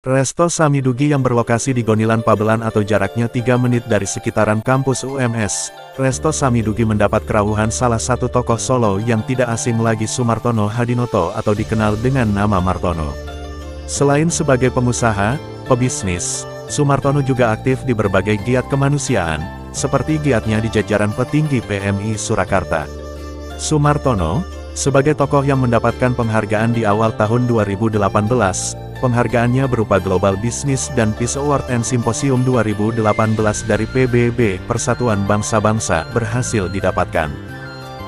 Resto Samidugi yang berlokasi di Gonilan Pabelan atau jaraknya 3 menit dari sekitaran kampus UMS, Resto Samidugi mendapat kerawuhan salah satu tokoh Solo yang tidak asing lagi Sumartono Hadinoto atau dikenal dengan nama Martono. Selain sebagai pengusaha, pebisnis, Sumartono juga aktif di berbagai giat kemanusiaan, seperti giatnya di jajaran petinggi PMI Surakarta. Sumartono, sebagai tokoh yang mendapatkan penghargaan di awal tahun 2018, penghargaannya berupa Global Business dan Peace Award and Symposium 2018 dari PBB, Persatuan Bangsa-Bangsa, berhasil didapatkan.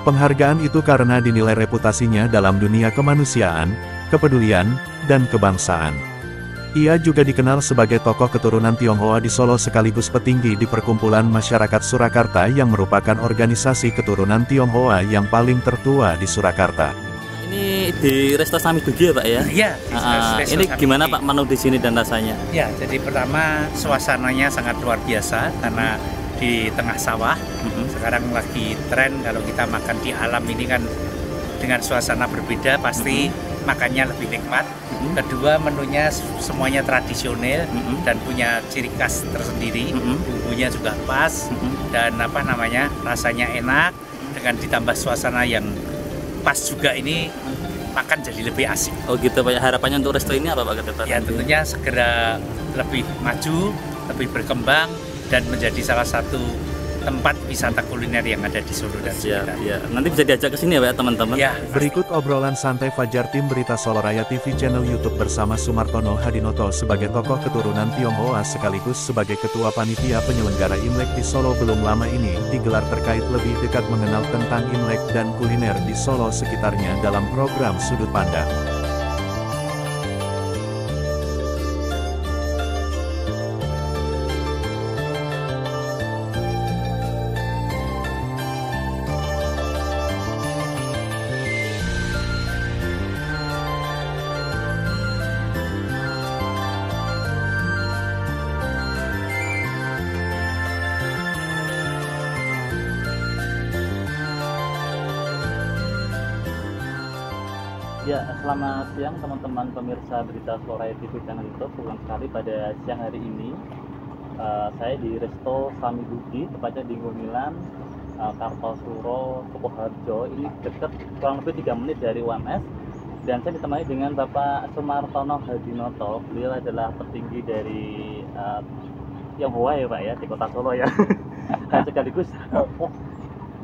Penghargaan itu karena dinilai reputasinya dalam dunia kemanusiaan, kepedulian, dan kebangsaan. Ia juga dikenal sebagai tokoh keturunan Tionghoa di Solo sekaligus petinggi di Perkumpulan Masyarakat Surakarta yang merupakan organisasi keturunan Tionghoa yang paling tertua di Surakarta. Ini di Resto Samidugi ya Pak ya? Iya. Ini gimana Pak menu di sini dan rasanya? Ya, jadi pertama suasananya sangat luar biasa karena di tengah sawah. Sekarang lagi tren kalau kita makan di alam ini kan dengan suasana berbeda pasti makannya lebih nikmat. Kedua, menunya semuanya tradisional dan punya ciri khas tersendiri. Bumbunya juga pas dan rasanya enak dengan ditambah suasana yang pas juga, ini makan jadi lebih asik. Oh gitu Pak, harapannya untuk resto ini apa Pak ke depan? Ya tentunya segera lebih maju, lebih berkembang dan menjadi salah satu tempat wisata kuliner yang ada di Solo dan sekitar. Ya. Nanti bisa diajak ke sini ya Pak teman-teman. Ya, Berikut obrolan santai Fajar Tim Berita Solo Raya TV channel YouTube bersama Sumartono Hadinoto sebagai tokoh keturunan Tionghoa sekaligus sebagai ketua panitia penyelenggara Imlek di Solo belum lama ini digelar terkait lebih dekat mengenal tentang Imlek dan kuliner di Solo sekitarnya dalam program Sudut Pandang. Ya, selamat siang teman-teman pemirsa Berita Solo Raya TV channel YouTube. Berulang sekali pada siang hari ini saya di Resto Samidugi, tepatnya di Gonilan, Kartosuro, Sukoharjo. Ini dekat kurang lebih 3 menit dari UMS. Dan saya ditemani dengan Bapak Sumartono Hadinoto. Beliau adalah petinggi dari Tionghoa ya Pak ya, di kota Solo ya. Dan sekaligus tokoh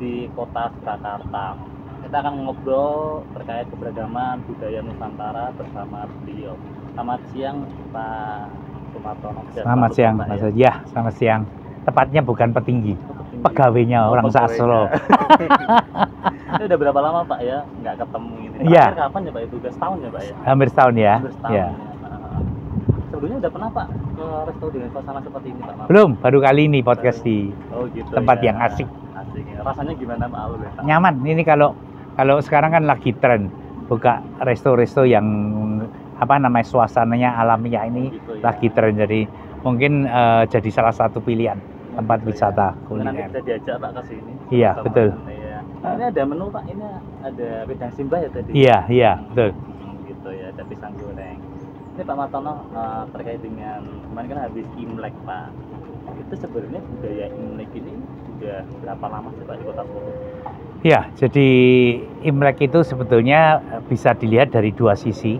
di kota Surakarta. Kita akan ngobrol terkait keberagaman budaya Nusantara bersama beliau. Selamat siang Pak Sumartono. Selamat siang Mas ya, selamat siang. Tepatnya bukan petinggi, pegawainya orang Solo. Ini udah berapa lama Pak ya nggak ketemu ini? Iya. Kapan ya Pak itu? Udah setahun ya Pak ya? Hampir setahun ya. Hampir setahun Ya. Sebelumnya udah pernah Pak ke resto dengan suasana seperti ini Pak? Belum, baru kali ini podcast di gitu, tempat ya. yang asik. Asik ya. Rasanya gimana Pak? Nyaman. Ini kalau sekarang kan lagi tren buka resto-resto yang suasananya alamiah ini gitu, ya. lagi tren, jadi mungkin jadi salah satu pilihan tempat wisata Nanti kuliner. bisa diajak Pak ke sini. Iya, betul. Ya. Ini ada menu Pak, ini ada wedang simbah ya tadi? Iya, betul. Gitu ya, ada pisang goreng. Ini Pak Martono terkait dengan kemarin kan habis Imlek Pak. Itu sebenarnya budaya Imlek ini sudah berapa lama sih Pak di Kota Solo? Ya, jadi Imlek itu sebetulnya bisa dilihat dari dua sisi.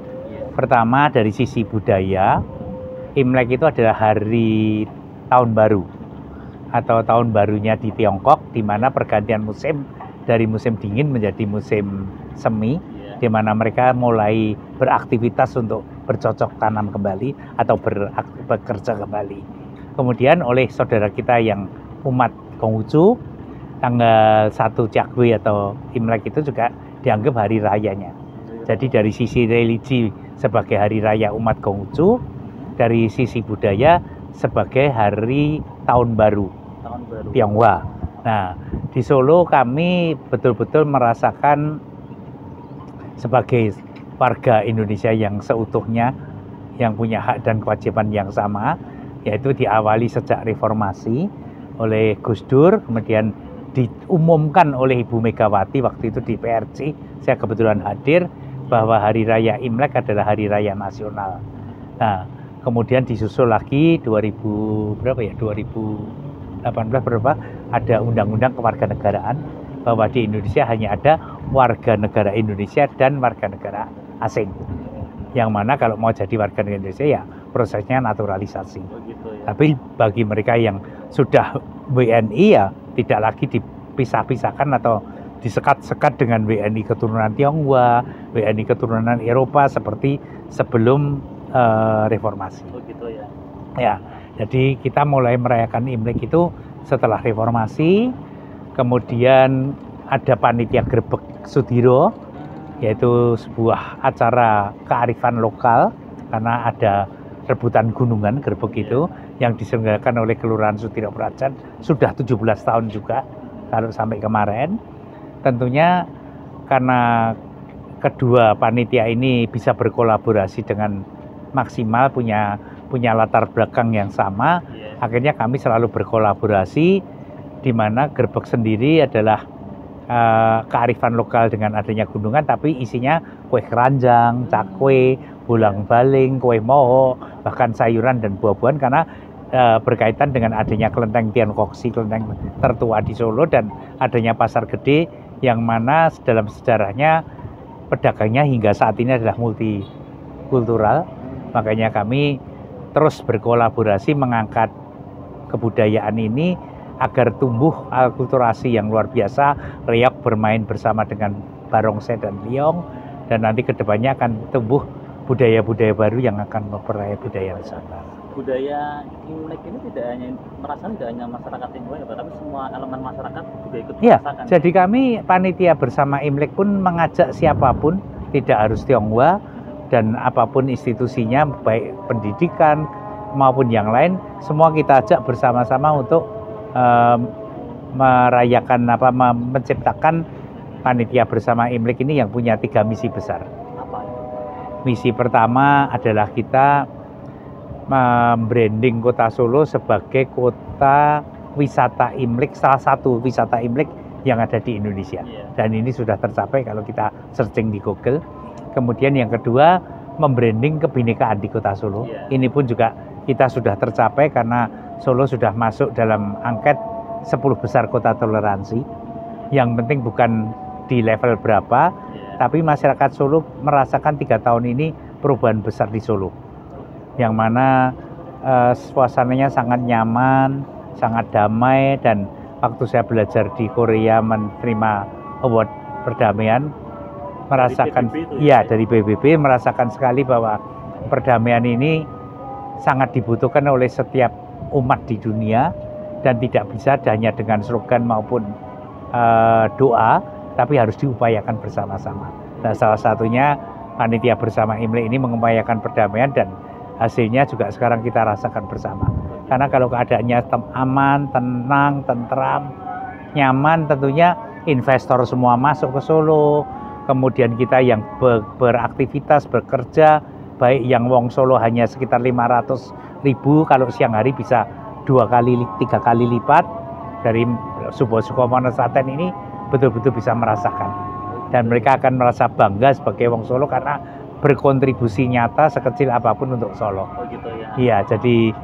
Pertama, dari sisi budaya, Imlek itu adalah hari tahun baru atau tahun barunya di Tiongkok, di mana pergantian musim dari musim dingin menjadi musim semi, di mana mereka mulai beraktivitas untuk bercocok tanam kembali atau bekerja kembali. Kemudian oleh saudara kita yang umat Konghucu, tanggal 1 Cakwe atau Imlek itu juga dianggap hari rayanya. Jadi dari sisi religi sebagai hari raya umat Konghucu, dari sisi budaya sebagai hari tahun baru Tionghoa. Nah, di Solo kami betul-betul merasakan sebagai warga Indonesia yang seutuhnya, yang punya hak dan kewajiban yang sama, yaitu diawali sejak reformasi oleh Gus Dur, kemudian diumumkan oleh Ibu Megawati waktu itu di PRC, saya kebetulan hadir, bahwa Hari Raya Imlek adalah Hari Raya Nasional. Nah, Kemudian disusul lagi 2000 berapa ya? 2018 berapa? Ada undang-undang kewarganegaraan bahwa di Indonesia hanya ada warga negara Indonesia dan warga negara asing. Yang mana kalau mau jadi warga negara Indonesia ya prosesnya naturalisasi. Begitu ya. Tapi bagi mereka yang sudah WNI ya tidak lagi dipisah-pisahkan atau disekat-sekat dengan WNI keturunan Tionghoa, WNI keturunan Eropa seperti sebelum reformasi. Begitu ya. Ya, jadi kita mulai merayakan Imlek itu setelah reformasi, kemudian ada panitia Grebek Sudiro, yaitu sebuah acara kearifan lokal karena ada rebutan gunungan Grebek itu yang diselenggarakan oleh Kelurahan Sudiro Prajan sudah 17 tahun juga kalau sampai kemarin. Tentunya karena kedua panitia ini bisa berkolaborasi dengan maksimal, punya latar belakang yang sama, akhirnya kami selalu berkolaborasi, di mana Grebek sendiri adalah kearifan lokal dengan adanya gunungan, tapi isinya kue keranjang, cakwe, bolang-baling, kue moho, bahkan sayuran dan buah-buahan karena berkaitan dengan adanya kelenteng Tiankoksi, kelenteng tertua di Solo, dan adanya pasar gede yang mana dalam sejarahnya pedagangnya hingga saat ini adalah multikultural. Makanya kami terus berkolaborasi mengangkat kebudayaan ini agar tumbuh akulturasi yang luar biasa, reok bermain bersama dengan barongsai dan liong, dan nanti kedepannya akan tumbuh budaya-budaya baru yang akan mempelai budaya Nusantara. Budaya Imlek ini tidak hanya masyarakat Tionghoa ya Pak, tapi semua elemen masyarakat juga ikut Ya, merasakan. jadi kami panitia bersama Imlek pun mengajak siapapun, tidak harus Tionghoa, dan apapun institusinya, baik pendidikan maupun yang lain, semua kita ajak bersama-sama untuk merayakan menciptakan panitia bersama Imlek ini yang punya 3 misi besar. Apa itu? Misi pertama adalah kita membranding Kota Solo sebagai kota wisata Imlek, salah satu wisata Imlek yang ada di Indonesia. Dan ini sudah tercapai kalau kita searching di Google. Kemudian yang kedua, membranding kebinekaan di Kota Solo. Ini pun juga kita sudah tercapai karena Solo sudah masuk dalam angket 10 besar kota toleransi. Yang penting bukan di level berapa, tapi masyarakat Solo merasakan 3 tahun ini perubahan besar di Solo. Yang mana suasananya sangat nyaman, sangat damai, dan waktu saya belajar di Korea menerima award perdamaian, merasakan dari PBB merasakan sekali bahwa perdamaian ini sangat dibutuhkan oleh setiap umat di dunia dan tidak bisa hanya dengan slogan maupun doa, tapi harus diupayakan bersama-sama. Nah, salah satunya panitia bersama Imlek ini mengupayakan perdamaian, dan hasilnya juga sekarang kita rasakan bersama. Karena kalau keadaannya aman, tenang, tentram, nyaman, tentunya investor semua masuk ke Solo. Kemudian kita yang beraktivitas, bekerja, baik yang wong Solo hanya sekitar 500.000, kalau siang hari bisa 2-3 kali lipat. Dari Subo-Sukomo Saten ini betul-betul bisa merasakan. Dan mereka akan merasa bangga sebagai wong Solo karena berkontribusi nyata sekecil apapun untuk Solo. Oh gitu ya. Iya, jadi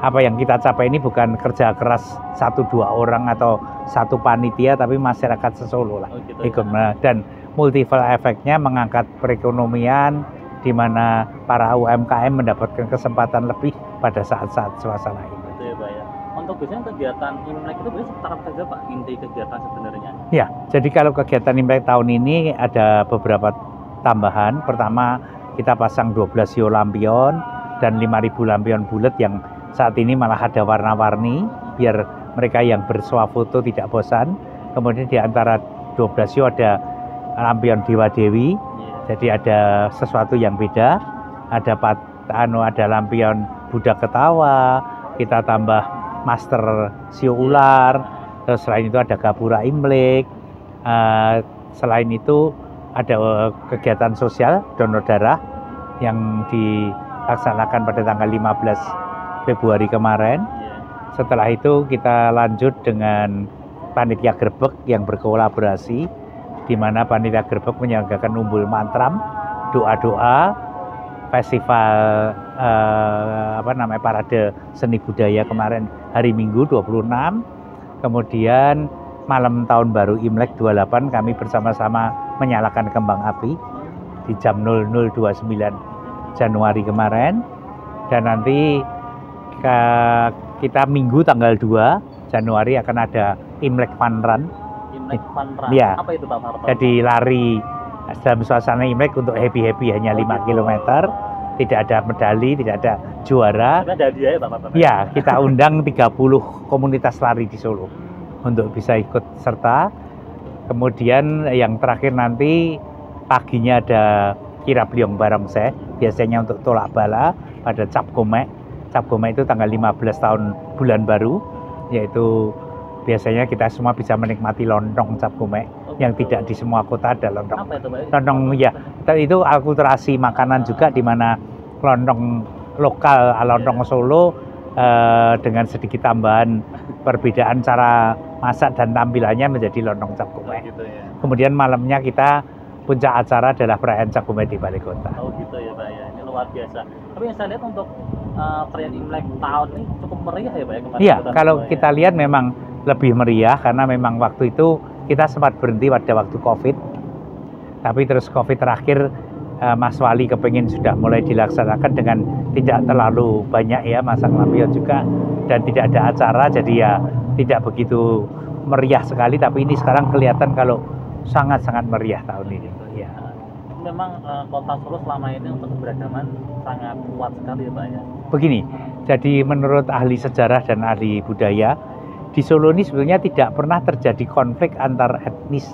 apa yang kita capai ini bukan kerja keras 1-2 orang atau satu panitia, tapi masyarakat se-Solo lah. Oh gitu ya. Dan multiple efeknya mengangkat perekonomian, di mana para UMKM mendapatkan kesempatan lebih pada saat-saat suasana ini. Itu ya Pak ya. Untuk biasanya kegiatan Imlek itu biasanya sekitar apa saja Pak, inti kegiatan sebenarnya? Ya, jadi kalau kegiatan Imlek tahun ini ada beberapa tambahan. Pertama, kita pasang 12 show lampion dan 5.000 lampion bulat yang saat ini malah ada warna-warni biar mereka yang bersuah foto tidak bosan. Kemudian di antara 12 show ada lampion Dewa Dewi. Jadi ada sesuatu yang beda. Ada ada lampion Buddha Ketawa, kita tambah Master Sio Ular. Terus selain itu ada Gapura Imlek. Selain itu ada kegiatan sosial donor darah yang dilaksanakan pada tanggal 15 Februari kemarin. Setelah itu kita lanjut dengan panitia Grebek yang berkolaborasi, di mana panitia Grebek menyelenggarakan umbul mantram, doa-doa, festival parade seni budaya kemarin hari Minggu 26. Kemudian malam tahun baru Imlek 28 kami bersama-sama menyalakan kembang api di jam 00.29 Januari kemarin. Dan nanti kita Minggu tanggal 2 Januari akan ada Imlek Fun Run. Imlek Fun Run. Ya. Apa itu Pak Harto? Jadi lari dalam suasana Imlek untuk happy-happy hanya 5 km. Tidak ada medali, tidak ada juara. Ada hadiah ya Pak Harto? Ya, kita undang 30 komunitas lari di Solo untuk bisa ikut serta. Kemudian yang terakhir nanti paginya ada kirab liong barongsai, biasanya untuk tolak bala pada Cap Gomek. Cap Gomek itu tanggal 15 tahun bulan baru, yaitu biasanya kita semua bisa menikmati lontong Cap Gomek yang tidak di semua kota ada lontong. Apa itu Pak? Lontong ya, itu akulturasi makanan juga di mana lontong lokal lontong Solo dengan sedikit tambahan perbedaan cara masak dan tampilannya menjadi lontong Cap Gomek. Gitu ya. Kemudian malamnya kita puncak acara adalah perayaan Cap Gomek di Balai Kota. Oh gitu ya Pak ya, ini luar biasa. Tapi yang saya lihat untuk perayaan Imlek tahun ini cukup meriah ya Pak ya kemarin. Iya, kalau kita lihat memang lebih meriah karena memang waktu itu kita sempat berhenti pada waktu COVID. Tapi terus COVID terakhir Mas Wali kepingin sudah mulai dilaksanakan dengan tidak terlalu banyak ya masang lampion juga dan tidak ada acara, jadi ya tidak begitu meriah sekali. Tapi ini sekarang kelihatan kalau sangat-sangat meriah tahun ini. Ya. Memang kota Solo selama ini untuk keberagaman sangat kuat sekali ya Pak ya. Begini, jadi menurut ahli sejarah dan ahli budaya, di Solo ini sebenarnya tidak pernah terjadi konflik antar etnis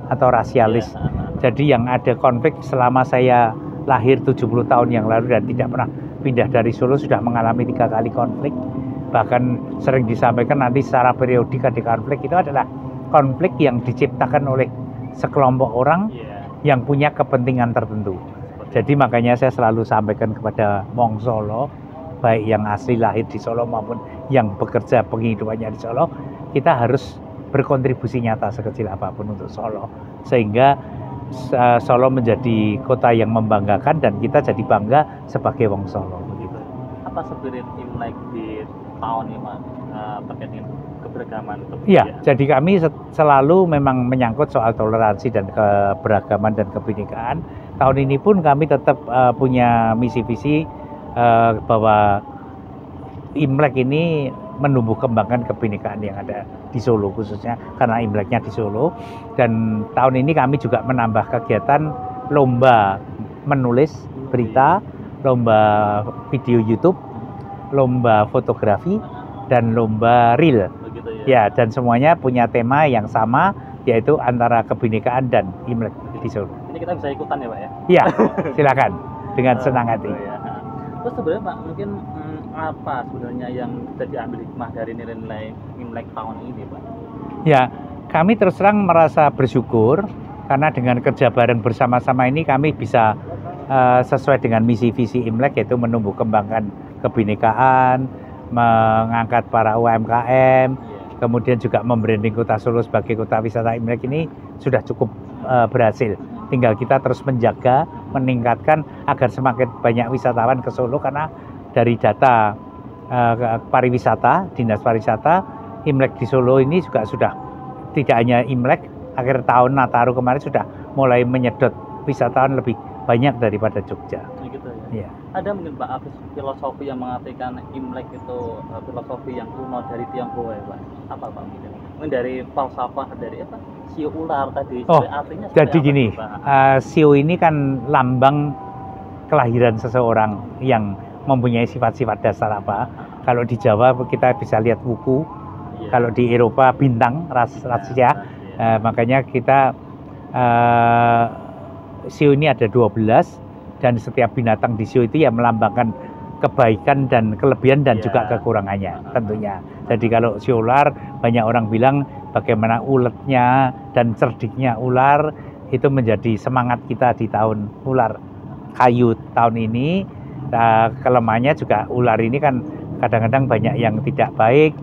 atau rasialis. Ya. Jadi yang ada konflik selama saya lahir 70 tahun yang lalu dan tidak pernah pindah dari Solo sudah mengalami 3 kali konflik. Bahkan sering disampaikan nanti secara periodik ada konflik itu adalah konflik yang diciptakan oleh sekelompok orang yang punya kepentingan tertentu. Jadi makanya saya selalu sampaikan kepada Wong Solo, baik yang asli lahir di Solo maupun yang bekerja penghidupannya di Solo, kita harus berkontribusi nyata sekecil apapun untuk Solo. Sehingga Solo menjadi kota yang membanggakan dan kita jadi bangga sebagai Wong Solo. Begitu. Apa spirit Imlek di tahun ini Mas terkait dengan keberagaman? Iya, jadi kami selalu memang menyangkut soal toleransi dan keberagaman dan kebinekaan. Tahun ini pun kami tetap punya misi visi bahwa Imlek ini menumbuh kembangkan kebinekaan yang ada di Solo khususnya karena Imleknya di Solo. Dan tahun ini kami juga menambah kegiatan lomba menulis berita, lomba video YouTube, lomba fotografi, dan lomba reel. Begitu Ya, dan semuanya punya tema yang sama, yaitu antara kebinekaan dan Imlek di Solo. Ini kita bisa ikutan ya Pak ya? Iya, silakan dengan senang hati. Ya. Terus sebenarnya Pak, mungkin apa sebenarnya yang bisa diambil hikmah dari nilai-nilai Imlek tahun ini Pak? Ya, kami terus terang merasa bersyukur karena dengan kerja bareng bersama-sama ini kami bisa sesuai dengan misi visi Imlek, yaitu menumbuh kembangkan kebinekaan, mengangkat para UMKM, kemudian juga membranding Kota Solo sebagai kota wisata Imlek ini sudah cukup berhasil. Tinggal kita terus menjaga, meningkatkan agar semakin banyak wisatawan ke Solo karena dari data pariwisata, Dinas Pariwisata, Imlek di Solo ini juga sudah tidak hanya Imlek, akhir tahun Nataru kemarin sudah mulai menyedot wisatawan lebih banyak daripada Jogja. Gitu ya. Ya. Ada mungkin Pak filosofi yang mengatakan Imlek itu filosofi yang kuno dari Tionghoa ya Pak? Apa Pak mungkin? Mungkin dari falsafah dari apa? Sio ular tadi. Artinya jadi gini, sio ini kan lambang kelahiran seseorang yang mempunyai sifat-sifat dasar apa. Kalau di Jawa kita bisa lihat wuku, kalau di Eropa bintang, rahasia. Makanya kita sio ini ada 12 dan setiap binatang di sio itu ya melambangkan kebaikan dan kelebihan dan juga kekurangannya tentunya. Jadi kalau sio ular, banyak orang bilang bagaimana uletnya dan cerdiknya ular itu menjadi semangat kita di tahun ular kayu tahun ini. Kelemahannya juga ular ini kan kadang-kadang banyak yang tidak baik,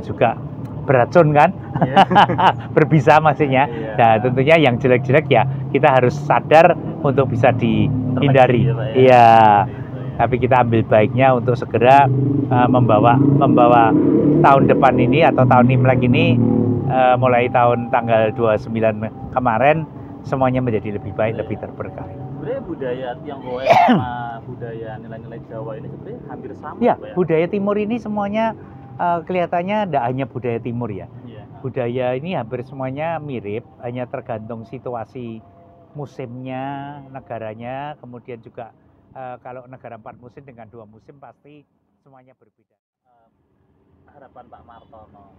juga beracun kan, berbisa maksudnya. Nah tentunya yang jelek-jelek ya kita harus sadar untuk bisa dihindari. Iya. Tapi kita ambil baiknya untuk segera membawa tahun depan ini atau tahun Imlek ini mulai tahun tanggal 29 kemarin semuanya menjadi lebih baik, lebih terberkah. Sebenarnya budaya Tionghoa sama budaya nilai-nilai Jawa ini sebenarnya hampir sama. Ya, Pak, ya? budaya Timur ini semuanya kelihatannya tidak hanya budaya Timur ya. Iya. Budaya ini hampir semuanya mirip, hanya tergantung situasi musimnya, negaranya, kemudian juga kalau negara 4 musim dengan 2 musim pasti semuanya berbeda. Harapan Pak Martono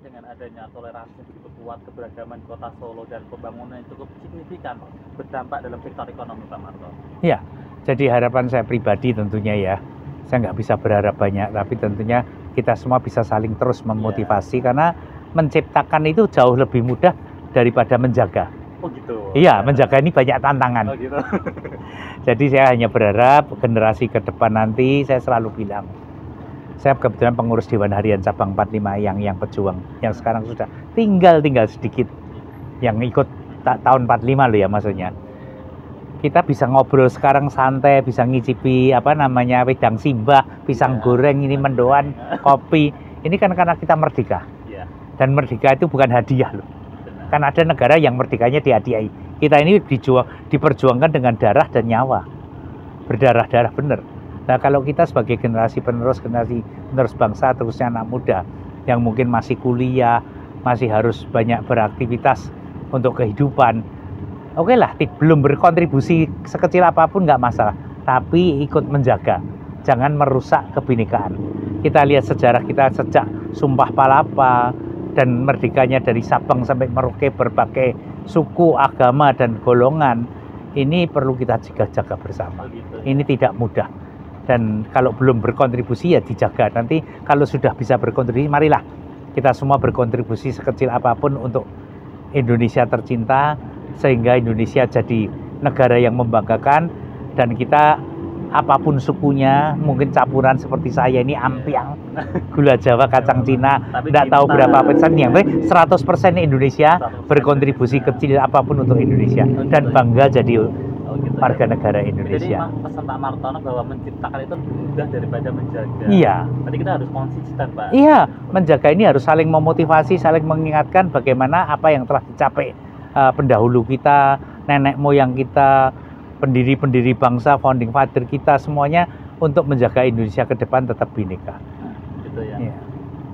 dengan adanya toleransi yang begitu kuat, keberagaman kota Solo dan pembangunan yang cukup signifikan berdampak dalam sektor ekonomi, Pak Martono. Ya, jadi harapan saya pribadi tentunya ya, saya nggak bisa berharap banyak, tapi tentunya kita semua bisa saling terus memotivasi karena menciptakan itu jauh lebih mudah daripada menjaga. Oh gitu. Iya, menjaga ini banyak tantangan. Oh gitu. Jadi saya hanya berharap generasi ke depan nanti, saya selalu bilang, saya kebetulan pengurus Dewan Harian Cabang 45 yang pejuang, yang sekarang sudah tinggal sedikit yang ikut tahun 45 loh ya maksudnya. Kita bisa ngobrol sekarang santai, bisa ngicipi wedang simbah, pisang goreng ini, mendoan, kopi. Ini kan karena kita merdeka. Iya. Dan merdeka itu bukan hadiah loh. Kan ada negara yang merdekanya dihadiahi. Kita ini diperjuangkan dengan darah dan nyawa. Berdarah-darah bener. Nah kalau kita sebagai generasi penerus bangsa, terusnya anak muda yang mungkin masih kuliah, masih harus banyak beraktivitas untuk kehidupan, oke lah, belum berkontribusi sekecil apapun nggak masalah, tapi ikut menjaga, jangan merusak kebinekaan. Kita lihat sejarah kita sejak Sumpah Palapa dan merdekanya dari Sabang sampai Merauke, berbagai suku, agama, dan golongan, ini perlu kita jaga bersama. Ini tidak mudah. Dan kalau belum berkontribusi ya dijaga. Nanti kalau sudah bisa berkontribusi, marilah kita semua berkontribusi sekecil apapun untuk Indonesia tercinta, sehingga Indonesia jadi negara yang membanggakan, dan kita apapun sukunya, mungkin campuran seperti saya ini ampiang, gula Jawa, kacang Cina, tidak tahu berapa persen, yang 100% Indonesia berkontribusi kecil apapun untuk Indonesia dan bangga jadi warga negara Indonesia. Jadi pesan Pak Martono bahwa menciptakan itu lebih mudah daripada menjaga. Iya. Berarti kita harus konsisten, Pak. Iya, menjaga ini harus saling memotivasi, saling mengingatkan bagaimana apa yang telah dicapai pendahulu kita, nenek moyang kita, pendiri-pendiri bangsa, founding father kita, semuanya untuk menjaga Indonesia ke depan tetap bineka. Gitu ya. Iya.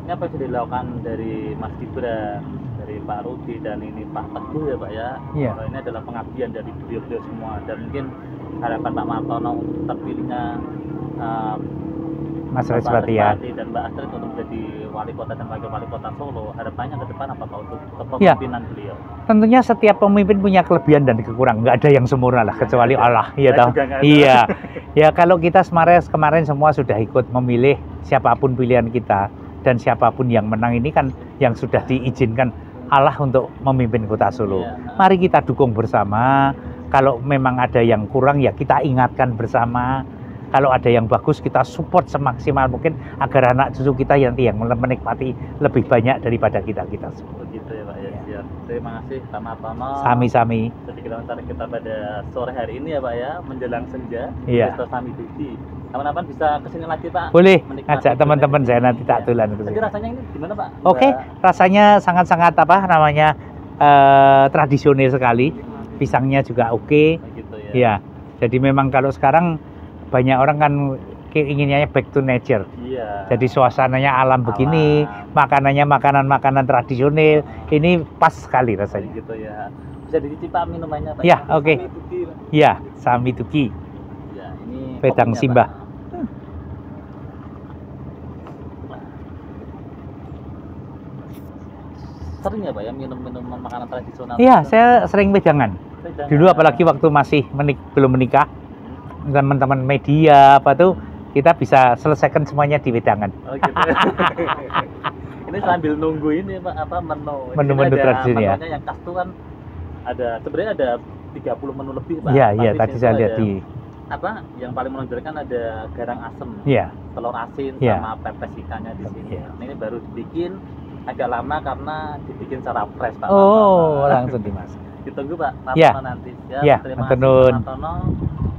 Ini apa yang sudah dilakukan dari Mas Gibran, dari Pak Rudi, dan ini Pak Teguh ya Pak ya? Iya. Bahwa ini adalah pengabdian dari beliau-beliau semua, dan mungkin harapan Pak Martono untuk terpilihnya Mas Pak Respatian dan Mbak Astrid untuk menjadi wali kota dan wakil wali kota Solo. Harapannya ke depan apa Pak untuk Ya. kepemimpinan beliau? Tentunya setiap pemimpin punya kelebihan dan kekurangan, nggak ada yang sempurna lah kecuali Allah. Iya Saya tahu. juga nggak ada. Iya. Ya kalau kita kemarin semua sudah ikut memilih siapapun pilihan kita, dan siapapun yang menang ini kan yang sudah diizinkan Allah untuk memimpin kota Solo. Iya. Mari kita dukung bersama. Kalau memang ada yang kurang ya kita ingatkan bersama. Kalau ada yang bagus kita support semaksimal mungkin agar anak cucu kita nanti yang menikmati lebih banyak daripada kita semua. Begitu ya Pak ya. Siap. Terima kasih Pak Martono. Sami-sami. Sedikit wawancara kita pada sore hari ini ya Pak ya, menjelang senja. Iya. Resto Sami Duki. Kapan-kapan bisa kesini lagi Pak? Boleh, Menikmati ajak teman-teman saya nanti tak Iya. tulan ke Jadi sini. rasanya ini gimana Pak? Oke, rasanya sangat-sangat tradisional sekali. Pisangnya juga oke. Gitu ya. Ya, jadi memang kalau sekarang banyak orang kan inginnya back to nature. Iya. Jadi suasananya alam begini, makanannya makanan tradisional. Ini pas sekali rasanya. Gitu ya. Bisa dicicip Pak minumannya Pak? Ya, oke. Sami Duki. Ya, Sami Duki, Ya, ini wedang kopinya, simbah. Pak. Sering ya Pak ya minum makanan tradisional? Iya, saya sering wedangan. Wedangan. Dulu apalagi waktu masih belum menikah, teman-teman media kita bisa selesaikan semuanya di wedangan. Oh gitu. Ini sambil nunggu ini Pak menu. Menu-menu Ini ada tradisional ya. menunya yang khas tuh kan sebenarnya ada 30 menu lebih Pak. Iya, Tapi tadi situ saya lihat ada di. yang paling menonjolkan ada garang asem, Iya. telur asin Iya. sama pepes ikannya di sini. Iya. Ini baru dibikin agak lama karena dibikin secara fresh Pak. Oh, Martono. langsung dimasak. Ditunggu Pak Iya. Martono nanti. Ya, Iya, terima matur kasih nuwun. Pak Martono.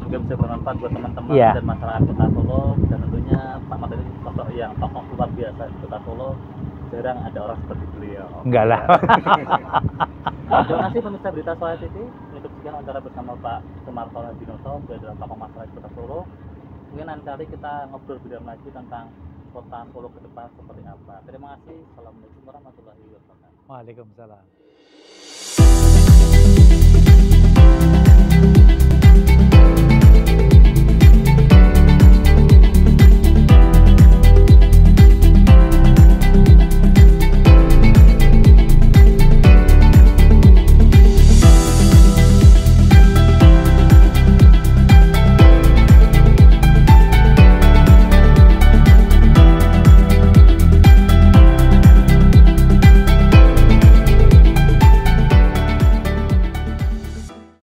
semoga bisa bermanfaat buat teman-teman Iya. dan masyarakat Kota Solo, dan tentunya Pak Mat ini sosok yang tokoh luar biasa di Kota Solo, jarang ada orang seperti beliau. Enggak lah. Terima kasih pemirsa Berita Solo TV. Untuk sekian wawancara bersama Pak Sumartono Hadinoto, beliau adalah tokoh masyarakat Kota Solo. Mungkin nanti kali kita ngobrol lebih dalam lagi tentang Kota Solo ke depan seperti apa. Terima kasih. Assalamualaikum warahmatullahi wabarakatuh. Waalaikumsalam.